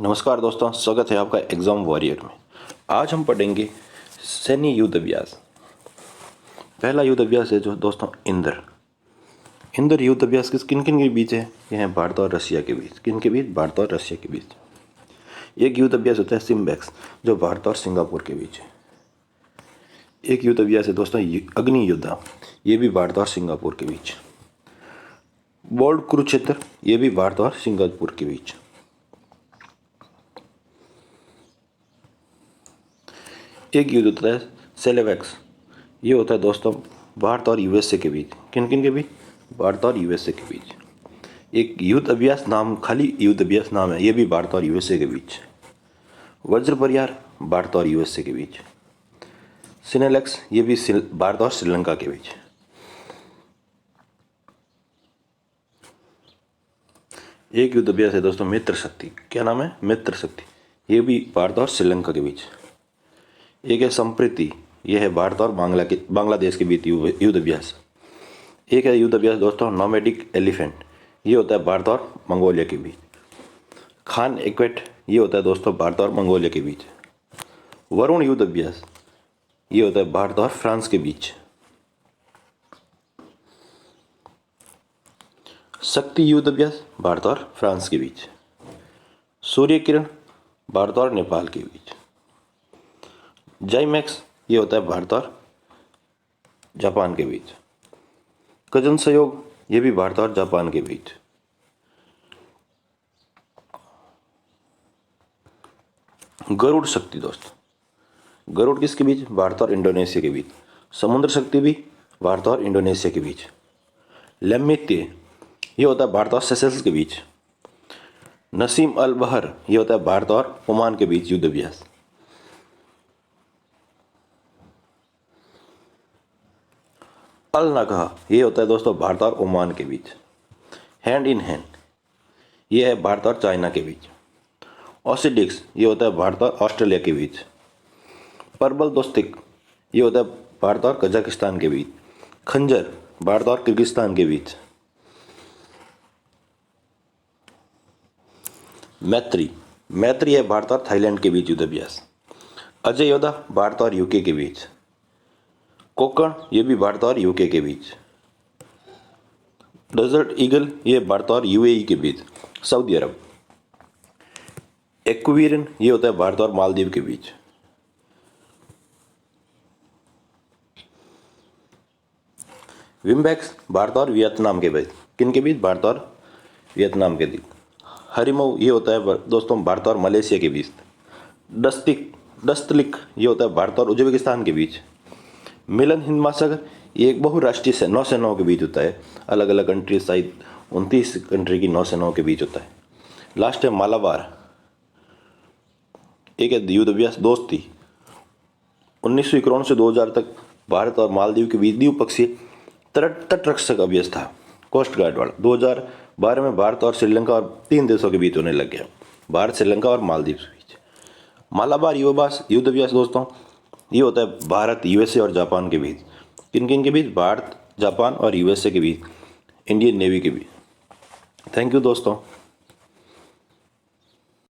नमस्कार दोस्तों, स्वागत है आपका एग्जाम वॉरियर में। आज हम पढ़ेंगे सैन्य युद्ध अभ्यास। पहला युद्ध अभ्यास है जो दोस्तों इंदर युद्ध अभ्यास किन किन के बीच है? यह है भारत और रशिया के बीच। किन के बीच? भारत और रशिया के बीच। एक युद्ध अभ्यास होता है सिम्बैक्स, जो भारत और सिंगापुर के बीच है। एक युद्ध अभ्यास है दोस्तों अग्नि युद्ध, ये भी भारत और सिंगापुर के बीच। बोल्ड कुरुक्षेत्र, ये भी भारत और सिंगापुर के बीच। एक युद्ध होता है सेलेवैक्स, ये होता है दोस्तों भारत और यूएसए के बीच। किन किन के बीच? भारत और यूएसए के बीच। एक युद्ध अभ्यास नाम, खाली युद्ध अभ्यास नाम है, ये भी भारत और यूएसए के बीच। वज्र परिहार, भारत और यूएसए के बीच। सिनेलेक्स, ये भी भारत और श्रीलंका के बीच। एक युद्ध अभ्यास है दोस्तों मित्र शक्ति। क्या नाम है? मित्र शक्ति, ये भी भारत और श्रीलंका के बीच। एक है संप्रीति, यह है भारत और बांग्लादेश के बीच युद्ध अभ्यास। एक है युद्ध अभ्यास दोस्तों नोमैडिक एलिफेंट, ये होता है भारत और मंगोलिया के बीच। खान एक्वेट, ये होता है दोस्तों भारत और मंगोलिया के बीच। वरुण युद्ध अभ्यास, ये होता है भारत और फ्रांस के बीच। शक्ति युद्ध अभ्यास, भारत और फ्रांस के बीच। सूर्य किरण, भारत और नेपाल के बीच। जाइमैक्स, ये होता है भारत और जापान के बीच। कजन सहयोग, ये भी भारत और जापान के बीच। गरुड़ शक्ति दोस्त, गरुड़ किसके बीच? भारत और इंडोनेशिया के बीच। समुद्र शक्ति भी भारत और इंडोनेशिया के बीच। लैम्मित्य, ये होता है भारत और सेशेल्स के बीच। नसीम अल बहर, ये होता है भारत और ओमान के बीच युद्ध अभ्यास। अल नगहा, ये होता है दोस्तों भारत और ओमान के बीच। हैंड इन हैंड, ये है भारत और चाइना के बीच। ऑसिडिक्स, ये होता है भारत और ऑस्ट्रेलिया के बीच। परबल दोस्तिक, ये होता है भारत और कजाकिस्तान के बीच। खंजर, भारत और किर्गिस्तान के बीच। मैत्री, मैत्री है भारत और थाईलैंड के बीच युद्ध अभ्यास। अजय योद्धा, भारत और यूके के बीच। कोकण, ये भी भारत और यूके के बीच। डेजर्ट ईगल, ये भारत और यूएई के बीच, सऊदी अरब। एक्विरिन, ये होता है भारत और मालदीव के बीच। विम्बैक्स, भारत और वियतनाम के बीच। किन के बीच? भारत और वियतनाम के बीच। हरिमऊ, ये होता है दोस्तों भारत और मलेशिया के बीच। डस्तलिक, ये होता है भारत और उज्बेकिस्तान के बीच। मिलन हिंद महासागर, ये एक बहुराष्ट्रीय नौसेनाओं के बीच होता है। अलग अलग कंट्री, शायद 29 कंट्री की नौसेनाओं के बीच होता है। लास्ट है मालाबार, एक है युद्ध अभ्यास दोस्ती। 1991 से 2000 तक भारत और मालदीव के बीच द्विपक्षीय तटरक्षक अभ्यास था, कोस्ट गार्ड वाला। 2012 में भारत और श्रीलंका और 3 देशों के बीच होने लग गया, भारत, श्रीलंका और मालदीव के बीच। मालाबार युद्ध अभ्यास दोस्तों, ये होता है भारत, यूएसए और जापान के बीच। किन किन के बीच? भारत, जापान और यूएसए के बीच, इंडियन नेवी के बीच। थैंक यू दोस्तों।